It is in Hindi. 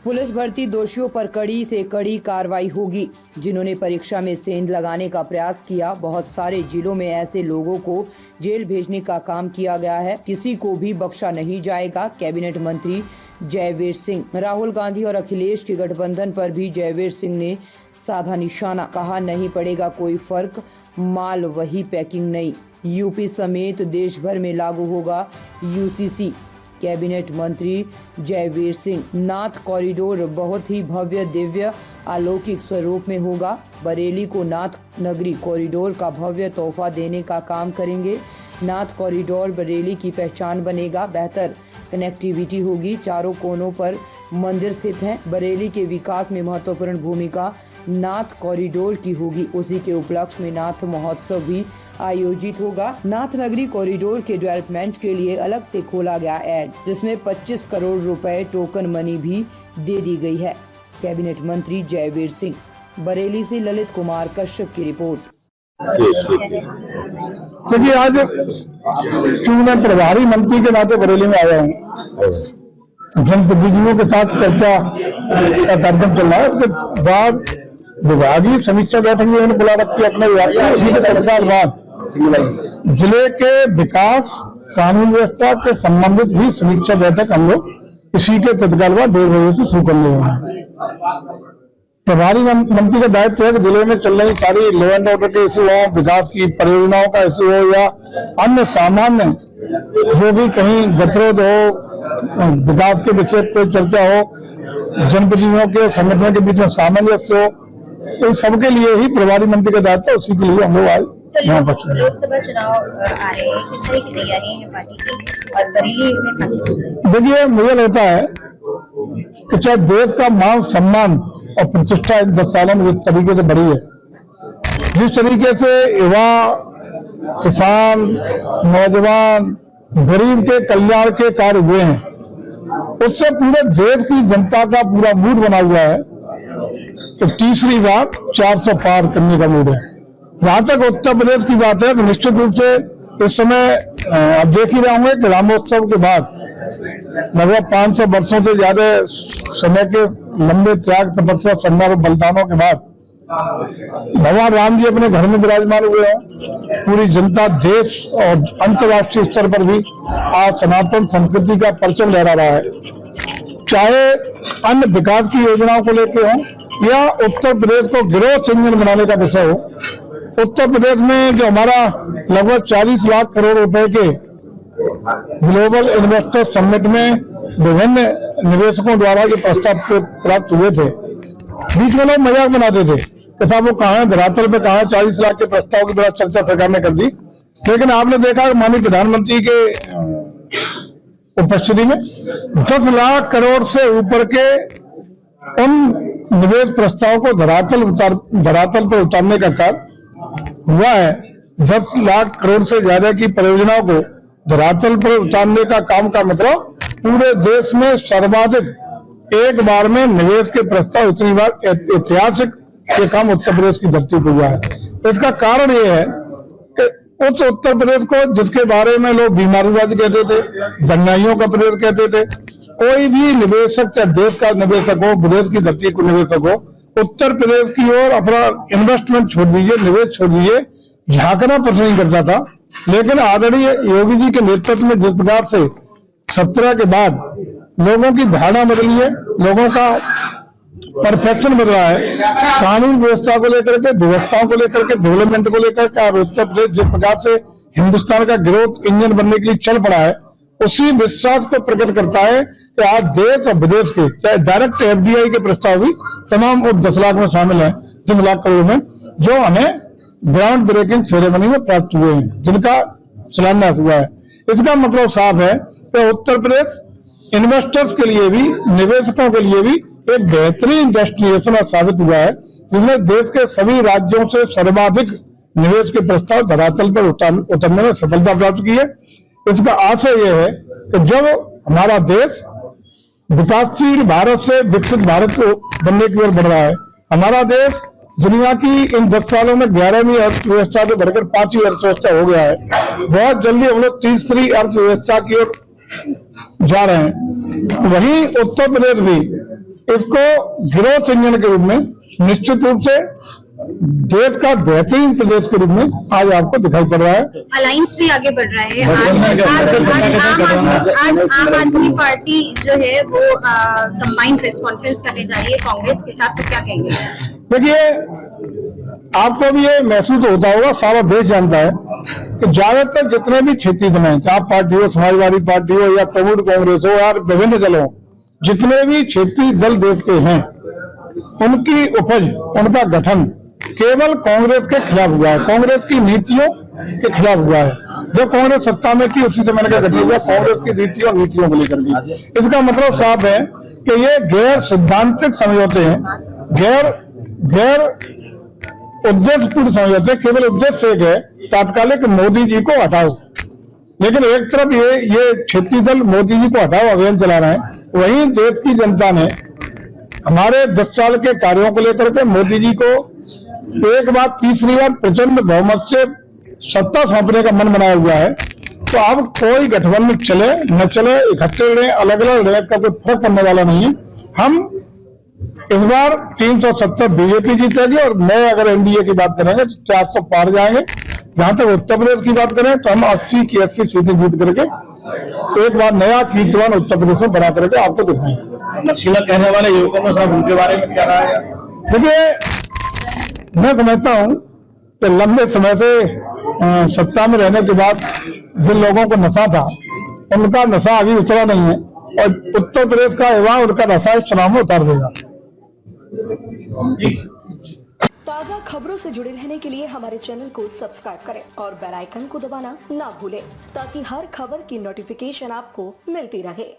पुलिस भर्ती दोषियों पर कड़ी से कड़ी कार्रवाई होगी। जिन्होंने परीक्षा में सेंध लगाने का प्रयास किया, बहुत सारे जिलों में ऐसे लोगों को जेल भेजने का काम किया गया है। किसी को भी बख्शा नहीं जाएगा। कैबिनेट मंत्री जयवीर सिंह। राहुल गांधी और अखिलेश के गठबंधन पर भी जयवीर सिंह ने साधा निशाना। कहा, नहीं पड़ेगा कोई फर्क, माल वही पैकिंग नहीं। यूपी समेत देश भर में लागू होगा यूसीसी। कैबिनेट मंत्री जयवीर सिंह। नाथ कॉरिडोर बहुत ही भव्य, दिव्य, अलौकिक स्वरूप में होगा। बरेली को नाथ नगरी कॉरिडोर का भव्य तोहफा देने का काम करेंगे। नाथ कॉरिडोर बरेली की पहचान बनेगा। बेहतर कनेक्टिविटी होगी। चारों कोनों पर मंदिर स्थित हैं। बरेली के विकास में महत्वपूर्ण भूमिका नाथ कॉरिडोर की होगी। उसी के उपलक्ष्य में नाथ महोत्सव भी आयोजित होगा। नाथ नगरी कॉरिडोर के डेवलपमेंट के लिए अलग से खोला गया एड, जिसमें 25 करोड़ रुपए टोकन मनी भी दे दी गई है। कैबिनेट मंत्री जयवीर सिंह। बरेली से ललित कुमार कश्यप की रिपोर्ट। देखिए, आज क्यों मैं प्रभारी मंत्री के नाते बरेली में आया हूँ। जनप्रतिनिधियों के साथ चर्चा का कार्यक्रम चल रहा है। उसके बाद विभागीय समीक्षा बैठक भी उन्होंने बुला रखी है अपने विभाग में। इसी के तत्पश्चात बाद जिले के विकास, कानून व्यवस्था के संबंधित भी समीक्षा बैठक हम लोग इसी के तत्काल बाद 1 बजे से शुरू करने वाले हैं। प्रभारी मंत्री का दायित्व है कि जिले में चल रही सारी लॉ एंड ऑर्डर के इश्यू हो, विकास की परियोजनाओं का इश्यू हो या अन्य सामान्य जो भी कहीं गतिरोध हो, विकास के विषय पर चर्चा हो, जनप्रतिनिधियों के संगठनों के बीच में सामंजस्य हो, इन सबके लिए ही प्रभारी मंत्री का दायित्व है। उसी के लिए हम लोग आज यहाँ पर लोकसभा चुनाव आ रहे हैं, किस तरह की तैयारी है पार्टी की और बरेली में? देखिए, मुझे लगता है कि चाहे देश का मान सम्मान और प्रतिष्ठा इन 10 सालों में जिस तरीके से बढ़ी है, जिस तरीके से युवा, किसान, नौजवान, गरीब के कल्याण के कार्य हुए हैं, उससे पूरे देश की जनता का पूरा मूड बना हुआ है कि तीसरी बार 400 पार करने का मूड है। जहां तक उत्तर प्रदेश की बात है तो निश्चित रूप से इस समय आप देख ही रहे होंगे कि रामोत्सव के बाद लगभग 500 वर्षों से ज्यादा समय के लंबे त्याग, तपस्या, संघर्ष, बलिदानों के बाद भगवान राम जी अपने घर में विराजमान हुए हैं। पूरी जनता, देश और अंतर्राष्ट्रीय स्तर पर भी आज सनातन संस्कृति का परचम लहरा रहा है। चाहे अन्य विकास की योजनाओं को लेकर हो या उत्तर प्रदेश को ग्रोथ इंजन बनाने का विषय हो। उत्तर प्रदेश में जो हमारा लगभग 40 लाख करोड़ रुपए के ग्लोबल इन्वेस्टर समिट में विभिन्न निवेशकों द्वारा जो प्रस्ताव प्राप्त हुए थे, बीच में लोग मजाक बनाते थे कि साहब वो कहाँ है, धरातल पे कहाँ है। 40 लाख के प्रस्ताव की बड़ा चर्चा सरकार ने कर दी, लेकिन आपने देखा माननीय प्रधानमंत्री के उपस्थिति में 10 लाख करोड़ से ऊपर के उन निवेश प्रस्ताव को धरातल पर उतारने का कार्य हुआ है। 10 लाख करोड़ से ज्यादा की परियोजनाओं को धरातल पर उतारने का काम का मतलब पूरे देश में सर्वाधिक एक बार में निवेश के प्रस्ताव इतनी बार ऐतिहासिक ये काम उत्तर प्रदेश की धरती पर हुआ है। इसका कारण ये है कि उस उत्तर प्रदेश को जिसके बारे में लोग बीमारूबाजी कहते थे, दंगाइयों का प्रदेश कहते थे, कोई भी निवेशक, चाहे देश का निवेशक हो, विदेश की धरती को निवेशक हो, उत्तर प्रदेश की ओर अपना इन्वेस्टमेंट छोड़ दीजिए, निवेश छोड़ दीजिए, झांकना पसंद नहीं करता था। लेकिन आदरणीय योगी जी के नेतृत्व में जिस प्रकार से 17 के बाद लोगों की धारणा बदली है, लोगों का परफेक्शन बदला है, कानून व्यवस्था को लेकर के, व्यवस्थाओं को लेकर के, डेवलपमेंट को लेकर के, और उत्तर प्रदेश जिस प्रकार से हिंदुस्तान का ग्रोथ इंजन बनने के लिए चल पड़ा है, उसी विश्वास को प्रकट करता है कि आज देश और विदेश के चाहे डायरेक्ट FDI के प्रस्ताव भी तमाम उस 10 लाख में शामिल है, 10 लाख करोड़ में, जो हमें ग्राउंड ब्रेकिंग सेरेमनी में प्राप्त हुए हैं, जिनका शिलान्यास हुआ है। इसका मतलब साफ है कि उत्तर प्रदेश इन्वेस्टर्स के लिए भी, निवेशकों के लिए भी एक बेहतरीन डेस्टिनेशन साबित हुआ है, जिसमें देश के सभी राज्यों से सर्वाधिक निवेश के प्रस्ताव धरातल पर उतरने में सफलता प्राप्त की है। इसका आशय यह है कि जब हमारा देश विकासशील भारत से विकसित भारत को बनने की ओर बढ़ रहा है, हमारा देश दुनिया की इन 10 सालों में 11वीं अर्थव्यवस्था से बढ़कर 5वीं अर्थव्यवस्था हो गया है। बहुत जल्दी हम लोग तीसरी अर्थव्यवस्था की ओर जा रहे हैं। वहीं उत्तर प्रदेश भी इसको ग्रोथ इंजन के रूप में निश्चित रूप से देश का बेहतरीन प्रदेश के रूप में आज आपको दिखाई पड़ रहा है। अलायंस भी आगे बढ़ रहा है। आज आम आदमी पार्टी जो है वो कंबाइंड प्रेस कॉन्फ्रेंस करने जा रही है कांग्रेस के साथ, तो क्या कहेंगे? देखिए, आपको भी ये महसूस होता होगा, सारा देश जानता है कि ज्यादातर जितने भी क्षेत्रीय दल हैं, आप पार्टी हो, समाजवादी पार्टी हो या तृणमूल कांग्रेस हो या विभिन्न दल हो, जितने भी क्षेत्रीय दल देश के हैं, उनकी उपज, उनका गठन केवल कांग्रेस के खिलाफ हुआ है, कांग्रेस की नीतियों के खिलाफ हुआ है। जब कांग्रेस सत्ता में थी उसी समय का गठन हुआ कांग्रेस की नीति और नीतियों को लेकर के। इसका मतलब साफ है कि ये गैर सिद्धांतिक समझौते हैं, गैर उद्देश्यपूर्ण समझौते। केवल उद्देश्य एक है, तात्कालिक मोदी जी को हटाओ। लेकिन एक तरफ ये क्षेत्रीय दल मोदी जी को हटाओ अभियान चला रहे हैं, वहीं देश की जनता ने हमारे 10 साल के कार्यों को लेकर के मोदी जी को एक बार तीसरी बार प्रचंड बहुमत से सत्ता सौंपने का मन बनाया हुआ है। तो अब कोई गठबंधन चले न चले, इकट्ठे रहे, अलग अलग रहे, का कोई फर्क पड़ने वाला नहीं है। हम इस बार 370 बीजेपी जीतेगी और मैं अगर एनडीए की बात करेंगे तो 400 पार जाएंगे। जहां तक उत्तर प्रदेश की बात करें तो हम 80 की 80 सीटें जीत करके एक बार नया कीर्तिमान उत्तर प्रदेश में बना करके आपको दिखाएंगे। नशीला कहने वाले युवकों में साहब, उनके बारे में क्या रहा है? देखिए, मैं समझता हूं कि लंबे समय से सत्ता में रहने के बाद जिन लोगों को नशा था, उनका नशा अभी उतरा नहीं है और उत्तर प्रदेश का युवा उनका नशा इस चुनाव में उतार देगा। ताज़ा खबरों से जुड़े रहने के लिए हमारे चैनल को सब्सक्राइब करें और बेल आइकन को दबाना ना भूलें, ताकि हर खबर की नोटिफिकेशन आपको मिलती रहे।